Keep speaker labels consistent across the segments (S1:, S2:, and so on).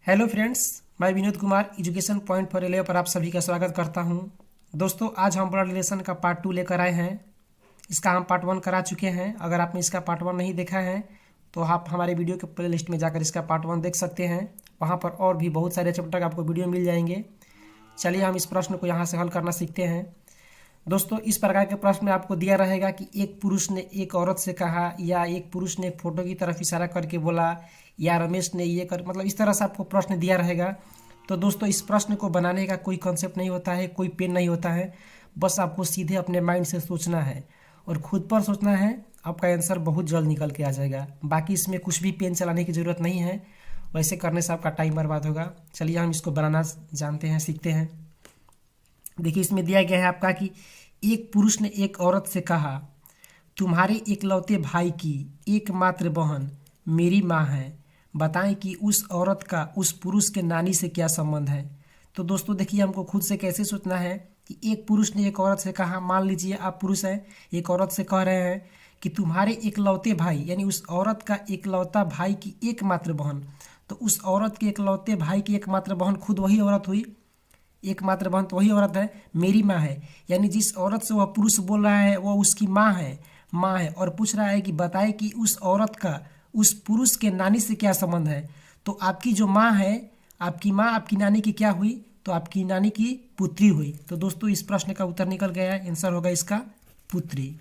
S1: Hello friends, मैं Vinod Kumar education point for LA पर आप सभी का स्वागत करता हूं। दोस्तों, आज हम ब्लड रिलेशन का पार्ट 2 लेकर आए हैं। इसका हम पार्ट 1 करा चुके हैं। अगर आपने इसका पार्ट 1 नहीं देखा है तो आप हमारे वीडियो के प्ले लिस्ट में जाकर इसका पार्ट 1 देख सकते हैं। वहां पर और भी बहुत सारे चैप्टर आपको वीडियो मिल जाएंगे। चलिए हम इस प्रश्न को यहाँ से हल करना सीखते हैं। दोस्तों, इस प्रकार के प्रश्न में आपको दिया रहेगा कि एक पुरुष ने एक औरत से कहा, या एक पुरुष ने एक फोटो की तरफ इशारा करके बोला, या रमेश ने ये कर, मतलब इस तरह से आपको प्रश्न दिया रहेगा। तो दोस्तों, इस प्रश्न को बनाने का कोई कॉन्सेप्ट नहीं होता है, कोई पेन नहीं होता है। बस आपको सीधे अपने माइंड से सोचना है और खुद पर सोचना है। आपका आंसर बहुत जल्द निकल के आ जाएगा। बाकी इसमें कुछ भी पेन चलाने की ज़रूरत नहीं है। वैसे करने से आपका टाइम बर्बाद होगा। चलिए हम इसको बनाना जानते हैं, सीखते हैं। देखिए, इसमें दिया गया है आपका कि एक पुरुष ने एक औरत से कहा, तुम्हारे इकलौते भाई की एकमात्र बहन मेरी माँ है। बताएं कि उस औरत का उस पुरुष के नानी से क्या संबंध है। तो दोस्तों देखिए, हमको खुद से कैसे सोचना है कि एक पुरुष ने एक औरत से कहा। मान लीजिए आप पुरुष हैं, एक औरत से कह रहे हैं कि तुम्हारे इकलौते भाई, यानी उस औरत का इकलौता भाई की एकमात्र बहन। तो उस औरत के इकलौते भाई की एकमात्र बहन खुद वही औरत हुई। एकमात्र बहन तो वही औरत है, मेरी माँ है। यानी जिस औरत से वह पुरुष बोल रहा है वह उसकी माँ है और पूछ रहा है कि बताए कि उस औरत का उस पुरुष के नानी से क्या संबंध है। तो आपकी जो माँ है, आपकी माँ आपकी नानी की क्या हुई? तो आपकी नानी की पुत्री हुई। तो दोस्तों, इस प्रश्न का उत्तर निकल गया है। आंसर होगा इसका पुत्री।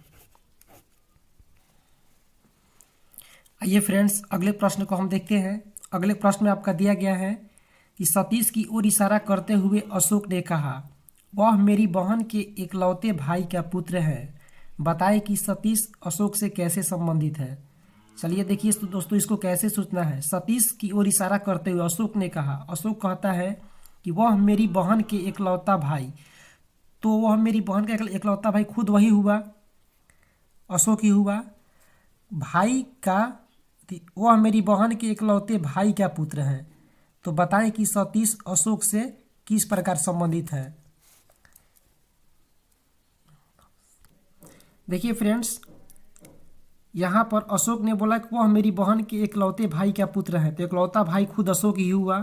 S1: आइए फ्रेंड्स, अगले प्रश्न को हम देखते हैं। अगले प्रश्न में आपका दिया गया है कि सतीश की ओर इशारा करते हुए अशोक ने कहा, वह मेरी बहन के इकलौते भाई का पुत्र है। बताएं कि सतीश अशोक से कैसे संबंधित है। चलिए देखिए तो दोस्तों, इसको कैसे सोचना है। सतीश की ओर इशारा करते हुए अशोक ने कहा, अशोक कहता है कि वह मेरी बहन के इकलौता भाई। तो वह मेरी बहन का इकलौता भाई खुद वही हुआ, अशोक ही हुआ। भाई का, वह मेरी बहन के इकलौते भाई का पुत्र है। तो बताएं कि सतीश अशोक से किस प्रकार संबंधित है। देखिए फ्रेंड्स, यहाँ पर अशोक ने बोला कि वह मेरी बहन के इकलौते भाई का पुत्र है। तो इकलौता भाई खुद अशोक ही हुआ।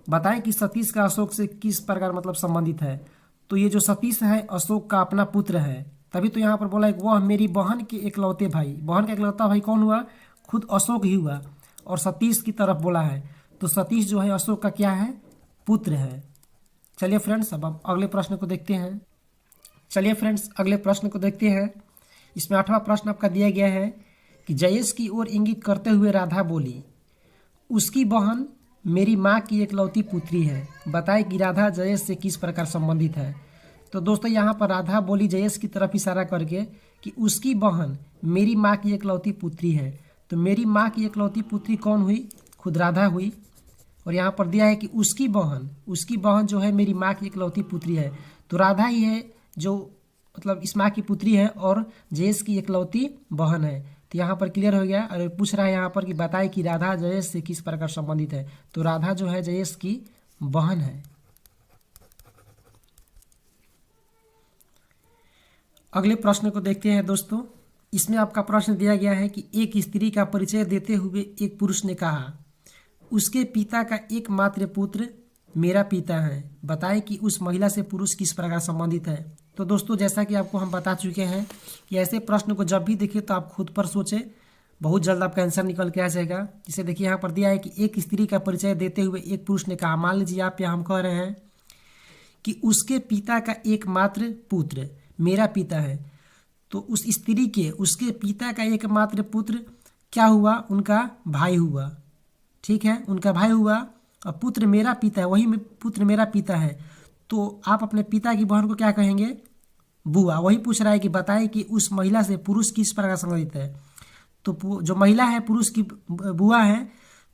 S1: बताएं कि सतीश का अशोक से किस प्रकार मतलब संबंधित है। तो ये जो सतीश है अशोक का अपना पुत्र है, तभी तो यहाँ पर बोला है कि वह मेरी बहन के इकलौते भाई। बहन का इकलौता भाई कौन हुआ? खुद अशोक ही हुआ। और सतीश की तरफ बोला है, तो सतीश जो है अशोक का क्या है? पुत्र है। चलिए फ्रेंड्स, अब अगले प्रश्न को देखते हैं। चलिए फ्रेंड्स, अगले प्रश्न को देखते हैं। इसमें 8वां प्रश्न आपका दिया गया है कि जयेश की ओर इंगित करते हुए राधा बोली, उसकी बहन मेरी माँ की इकलौती पुत्री है। बताएं कि राधा जयेश से किस प्रकार संबंधित है। तो दोस्तों, यहाँ पर राधा बोली जयेश की तरफ इशारा करके कि उसकी बहन मेरी माँ की इकलौती पुत्री है। तो मेरी माँ की इकलौती पुत्री कौन हुई? खुद राधा हुई। और यहाँ पर दिया है कि उसकी बहन जो है मेरी माँ की इकलौती पुत्री है। तो राधा ही है जो मतलब इस माँ की पुत्री है और जयेश की इकलौती बहन है। तो यहाँ पर क्लियर हो गया। और पूछ रहा है यहाँ पर कि बताए कि राधा जयेश से किस प्रकार संबंधित है। तो राधा जो है जयेश की बहन है। अगले प्रश्न को देखते हैं दोस्तों। इसमें आपका प्रश्न दिया गया है कि एक स्त्री का परिचय देते हुए एक पुरुष ने कहा, उसके पिता का एकमात्र पुत्र मेरा पिता है। बताएं कि उस महिला से पुरुष किस प्रकार संबंधित है। तो दोस्तों, जैसा कि आपको हम बता चुके हैं कि ऐसे प्रश्न को जब भी देखिए तो आप खुद पर सोचें, बहुत जल्द आपका आंसर निकल के आ जाएगा। जिसे देखिए यहाँ पर दिया है कि एक स्त्री का परिचय देते हुए एक पुरुष ने कहा। मान लीजिए आप यहाँ हम कह रहे हैं कि उसके पिता का एकमात्र पुत्र मेरा पिता है। तो उस स्त्री के उसके पिता का एकमात्र पुत्र क्या हुआ? उनका भाई हुआ। ठीक है, उनका भाई हुआ। और पुत्र मेरा पिता है, वही पुत्र मेरा पिता है। तो आप अपने पिता की बहन को क्या कहेंगे? बुआ। वही पूछ रहा है कि बताएं कि उस महिला से पुरुष किस प्रकार संबंधित है। तो जो महिला है पुरुष की बुआ है।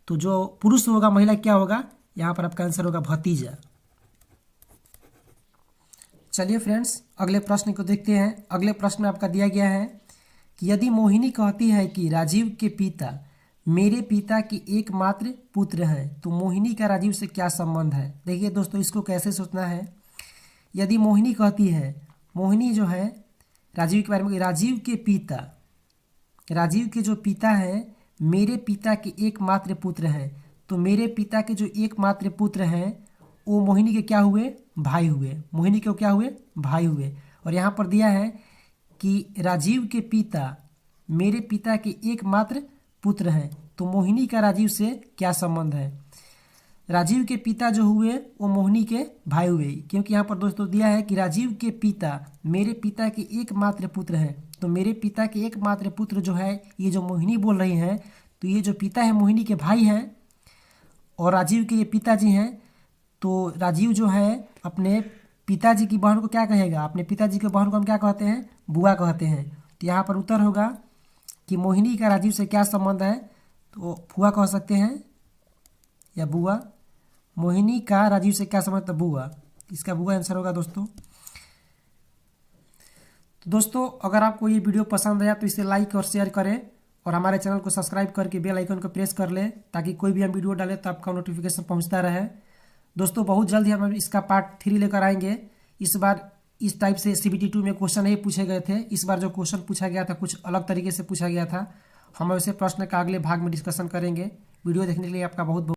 S1: तो जो पुरुष होगा महिला क्या होगा? यहाँ पर आपका आंसर होगा भतीजा। चलिए फ्रेंड्स, अगले प्रश्न को देखते हैं। अगले प्रश्न में आपका दिया गया है कि यदि मोहिनी कहती है कि राजीव के पिता मेरे पिता की एकमात्र पुत्र हैं, तो मोहिनी का राजीव से क्या संबंध है। देखिए दोस्तों, इसको कैसे सोचना है। यदि मोहिनी कहती है, मोहिनी जो है राजीव के बारे में, राजीव के जो पिता है मेरे पिता के एकमात्र पुत्र हैं, तो मेरे पिता के जो एकमात्र पुत्र हैं वो मोहिनी के क्या हुए, भाई हुए। मोहिनी के क्या हुए, भाई हुए। और यहाँ पर दिया है कि राजीव के पिता मेरे पिता के एकमात्र पुत्र हैं, तो मोहिनी का राजीव से क्या संबंध है। राजीव के पिता जो हुए वो मोहिनी के भाई हुए, क्योंकि यहाँ पर दोस्तों दिया है कि राजीव के पिता मेरे पिता के एकमात्र पुत्र हैं। तो मेरे पिता के एकमात्र पुत्र जो है, ये जो मोहिनी बोल रही हैं, तो ये जो पिता है मोहिनी के भाई हैं और राजीव के ये पिताजी हैं। तो राजीव जो है अपने पिताजी की बहन को क्या कहेगा, अपने पिताजी के बहन को हम क्या कहते हैं, बुआ कहते हैं। तो यहाँ पर उत्तर होगा कि मोहिनी का राजीव से क्या संबंध है, तो फुआ कह सकते हैं या बुआ। मोहिनी का राजीव से क्या संबंध है, बुआ। इसका बुआ आंसर होगा दोस्तों। तो दोस्तों अगर आपको ये वीडियो पसंद आया तो इसे लाइक और शेयर करें और हमारे चैनल को सब्सक्राइब करके बेल आइकन को प्रेस कर लें, ताकि कोई भी हम वीडियो डालें तो आपका नोटिफिकेशन पहुंचता रहे। दोस्तों बहुत जल्द ही हम इसका पार्ट 3 लेकर आएंगे। इस बार इस टाइप से CBT 2 में क्वेश्चन नहीं पूछे गए थे। इस बार जो क्वेश्चन पूछा गया था कुछ अलग तरीके से पूछा गया था। हम वैसे प्रश्न का अगले भाग में डिस्कशन करेंगे। वीडियो देखने के लिए आपका बहुत बहुत